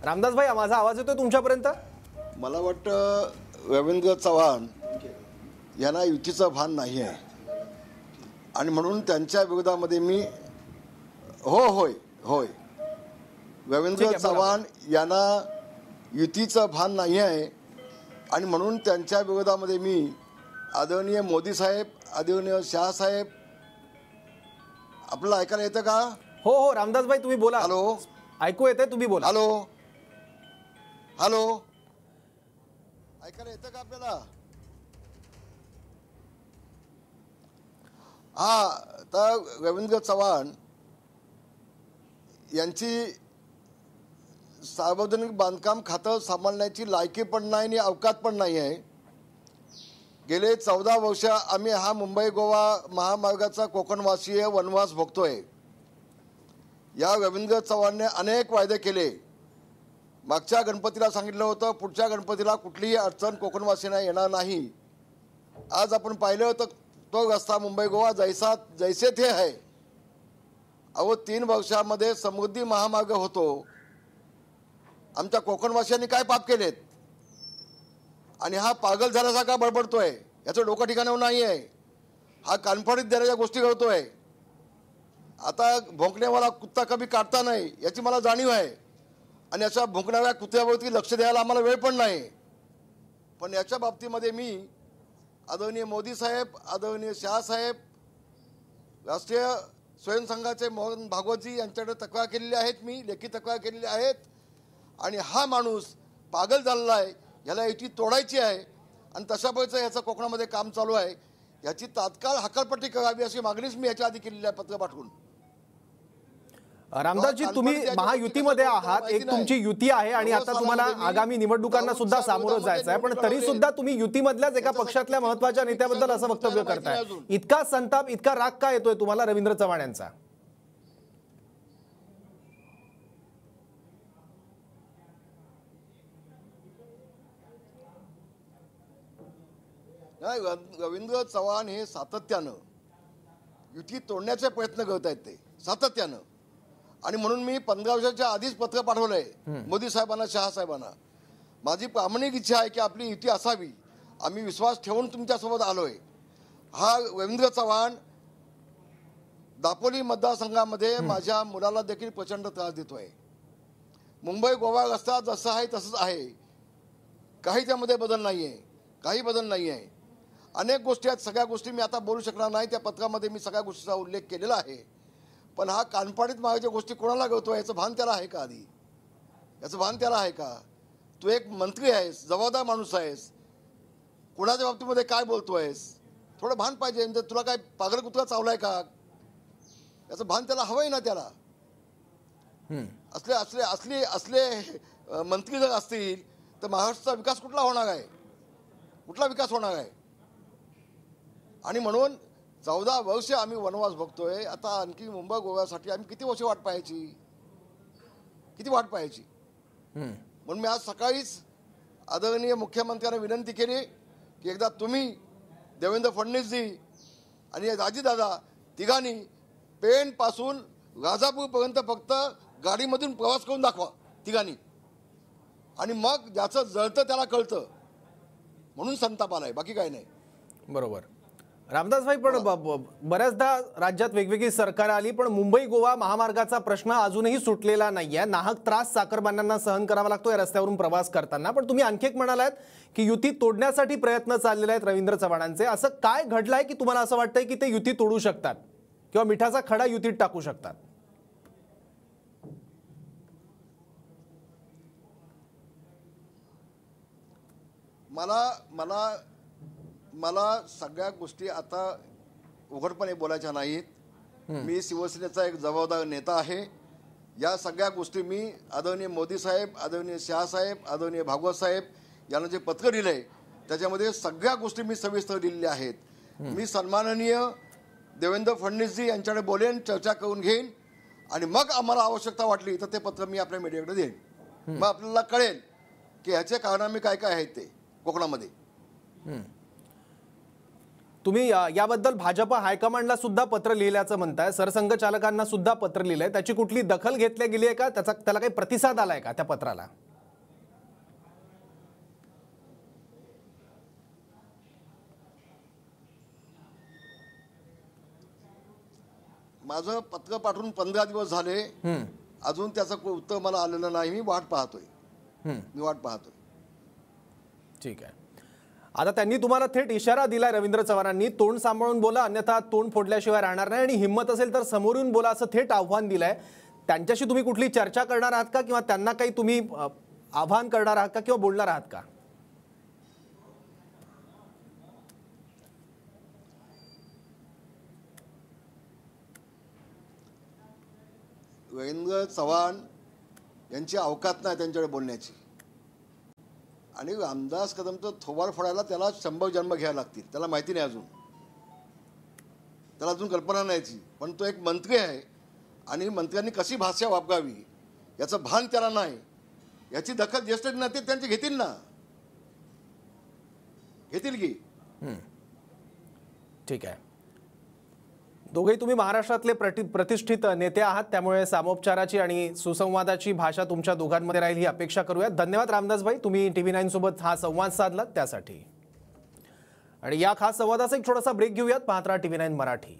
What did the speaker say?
रामदास भाई, माझा आवाज येतोय तुमच्यापर्यंत? मला वाटतं रवींद्र चव्हाण यांना युतीचं भान नाही आहे आणि म्हणून त्यांच्या विरोधामध्ये मी होय रवींद्र चव्हाण यांना युतीचं भान नाही आहे आणि म्हणून त्यांच्या विरोधामध्ये मी आदरणीय मोदी साहेब, आदरणीय शहा साहेब, आपल्याला ऐकायला येतं का? हो रामदास भाई तुम्ही बोला. हॅलो, ऐकू येतंय, तुम्ही बोला. हॅलो, ऐकायला येतं का आपल्याला? हा, तर रवींद्र चव्हाण यांची सार्वजनिक बांधकाम खातं सांभाळण्याची लायकी पण नाही आणि अवकात पण नाही आहे. गेले 14 वर्ष आम्ही हा मुंबई गोवा महामार्गाचा कोकणवासीय वनवास भोगतोय. या रवींद्र चव्हाणने अनेक वायदे केले. मागच्या गणपतीला सांगितलं होतं पुढच्या गणपतीला कुठलीही अडचण कोकणवासींना येणार नाही. आज आपण पाहिलं तर तो रस्ता मुंबई गोवा जैसे थे आहे. अहो 3 वर्षामध्ये समृद्धी महामार्ग होतो. आमच्या कोकणवासियांनी काय पाप केलेत आणि हा पागल झाल्यासारखा बडबडतोय? याचं डोकं ठिकाणावर नाही आहे. हा कानफडीत देण्याच्या गोष्टी करतोय. आता भोंकण्यावाला कुत्ता कधी काढता नाही याची मला जाणीव आहे आणि अशा भोंकणाऱ्या कुत्र्यावरती लक्ष द्यायला आम्हाला वेळ पण नाही. पण याच्या बाबतीमध्ये मी आदरणीय मोदी साहेब, आदरणीय शहा साहेब, राष्ट्रीय स्वयंसंघाचे मोहन भागवतजी यांच्याकडे तक्रार केलेली आहेत, मी लेखी तक्रार केलेली आहेत. आणि हा माणूस पागल झालेला आहे, याला युती तोडायची आहे आणि तशा पद्धतीचं याचं कोकणामध्ये काम चालू आहे. याची तात्काळ हकालपट्टी करावी अशी मागणीच मी याच्या आधी केलेली आहे पत्र पाठवून. रामदासजी, तुम्ही महायुतीमध्ये आहात, एक तुमची युती आहे आणि आता तुम्हाला आगामी निवडणुकांना सुद्धा सामोरं जायचं आहे, पण तरी सुद्धा तुम्ही युतीमधल्याच एका पक्षातल्या महत्त्वाच्या नेत्याबद्दल असं वक्तव्य करताय. इतका संताप, इतका राग का येतोय तुम्हाला रवींद्र चव्हाण यांचा? नाही, रवींद्र चव्हाण हे सातत्यानं युती तोडण्याचे प्रयत्न करत आहेत, ते सातत्यानं. आणि म्हणून मी 15 वर्षाच्या आधीच पत्र पाठवलंय मोदी साहेबांना, शहा साहेबांना. माझी प्रामाणिक इच्छा आहे की आपली युती असावी. आम्ही विश्वास ठेवून तुमच्यासोबत आलोय. हा रवींद्र चव्हाण दापोली मतदारसंघामध्ये माझ्या मुलाला देखील प्रचंड त्रास देतोय. मुंबई गोवा रस्ता जसं आहे तसंच आहे, काही त्यामध्ये बदल नाही आहे, काही बदल नाही आहे. अनेक गोष्टी आहेत, सगळ्या गोष्टी मी आता बोलू शकणार नाही. त्या पत्रामध्ये मी सगळ्या गोष्टीचा उल्लेख केलेला आहे. पण हा कानपाडीत मागायच्या गोष्टी कोणाला करतो याचं भान त्याला आहे का? आधी याचं भान त्याला आहे का? तू एक मंत्री आहेस, जबाबदार माणूस आहेस, कुणाच्या बाबतीमध्ये काय बोलतोयस थोडं भान पाहिजे. तुला काय पागल कुत्रा चावलाय का? याचं भान त्याला हवंय ना. त्याला असले असले असले असले मंत्री जर असतील तर महाराष्ट्राचा विकास कुठला होणार आहे? कुठला विकास होणार आहे? आणि म्हणून 14 वर्ष आम्ही वनवास बघतोय. आता आणखी मुंबई गोव्यासाठी आम्ही किती वर्ष वाट पाहायची? किती वाट पाहायची? म्हणून मी आज सकाळीच आदरणीय मुख्यमंत्र्यांना विनंती केली की एकदा तुम्ही, देवेंद्र फडणवीसजी आणि राजीदादा तिघांनी पेणपासून राजापूरपर्यंत फक्त गाडीमधून प्रवास करून दाखवा तिघांनी. आणि मग ज्याचं जळतं त्याला कळतं. म्हणून संताप आलाय, बाकी काही नाही. बरोबर रामदास भाई, पण बऱ्याचदा राज्यात वेगवेगळी सरकार आली पण मुंबई गोवा महामार्गाचा प्रश्न अजूनही सुटलेला नाहीये. नाहक त्रास चाकरमान्यांना सहन करावा लागतो या रस्त्यावरून प्रवास करताना. पण तुम्ही आणखी एक म्हणालात की युती तोडण्यासाठी प्रयत्न चाललेले आहेत रवींद्र चव्हाणांचे. असं काय घडलंय की तुम्हाला असं वाटतंय की ते युती तोडू शकतात किंवा मिठाचा खडा युतीत टाकू शकतात? मला सगळ्या गोष्टी आता उघडपणे बोलायच्या नाहीत. मी शिवसेनेचा एक जबाबदार नेता आहे. या सगळ्या गोष्टी मी आदरणीय मोदी साहेब, आदरणीय शहा साहेब, आदरणीय भागवत साहेब यांना जे पत्र दिलंय त्याच्यामध्ये सगळ्या गोष्टी मी सविस्तर दिलेल्या आहेत. मी सन्माननीय देवेंद्र फडणवीसजी यांच्याकडे बोलेन, चर्चा करून घेईन आणि मग आम्हाला आवश्यकता वाटली तर ते पत्र मी आपल्या मीडियाकडे देईन. मग आपल्याला कळेल की ह्याचे कारनामे काय काय आहेत ते कोकणामध्ये. तुम्ही याबद्दल भाजप हायकमांडला सुद्धा पत्र लिहिल्याचं म्हणताय, सरसंघचालकांना सुद्धा पत्र लिहिलंय, त्याची कुठली दखल घेतली गेली आहे का? त्याला काही प्रतिसाद आलाय का त्या पत्राला? माझं पत्र पाठवून 15 दिवस झाले, अजून त्याचं કોઈ उत्तर मला आलेलं नाही. मी वाट पाहतोय. ठीक आहे. आता त्यांनी तुम्हाला थेट इशारा दिलाय रवींद्र चव्हाणांनी, तोंड सांभाळून बोला अन्यथा तोंड फोडल्याशिवाय राहणार नाही, आणि हिम्मत असेल तर समोरून बोला असं थेट आव्हान दिलंय. त्यांच्याशी तुम्ही कुठली चर्चा करणार आहात का, किंवा त्यांना काही तुम्ही आव्हान करणार आहात का, किंवा बोलणार आहात का? रवींद्र चव्हाण यांची अवकात नाही त्यांच्याकडे बोलण्याची. आणि रामदास कदमचं थोबाड फोडायला त्याला 100 जन्म घ्यायला लागतील. त्याला माहिती नाही अजून, त्याला अजून कल्पना नाही. पण तो एक मंत्री आहे आणि मंत्र्यांनी कशी भाषा वापरावी याचं भान त्याला नाही. याची दखल ज्येष्ठ नेते त्यांचे घेतील की. ठीक आहे. दोघेही तुम्ही महाराष्ट्रातले प्रतिष्ठित नेते आहात, त्यामुळे सामोपचाराची आणि सुसंवादाची भाषा तुमच्या दोघांमध्ये राहील ही अपेक्षा करूयात. धन्यवाद रामदासभाई, तुम्ही TV9 सोबत हा संवाद साधलात त्यासाठी. आणि या खास संवादाचा एक छोटासा ब्रेक घेऊयात. पाहत राहा TV9 मराठी.